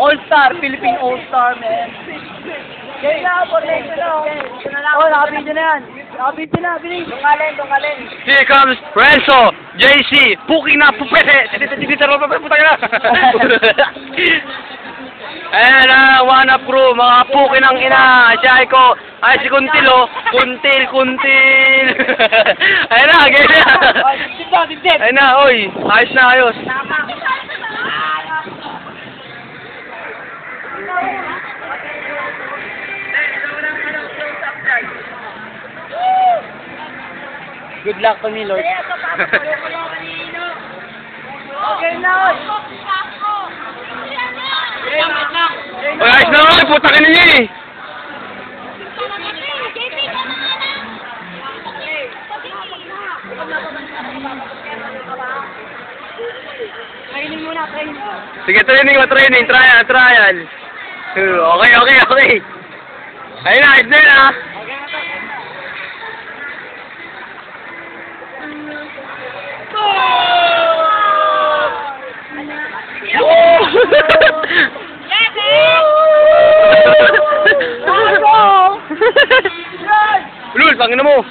All-Star, Philippine All-Star, man. Kaya na, formation na. Oh, nakabidyo na yan. Nakabidyo na, bilis. Dungalin. Here comes Renzo, JC, puking na, pupete. Putang na. Ayan na, one up crew, mga puking ng ina. Siya ko, ay si Kuntil, oh. Kuntil. Ayan na, ganyan na. Ayan na, oy. Ayos na, ayos. Good luck to me, Lord. Okay na. Oy, ayos na nga, putang ina niya eh. Training muna, training. Sige, training, trial. Okay. Ayun na, ayos na yun, ah. Lul, tangin na mo.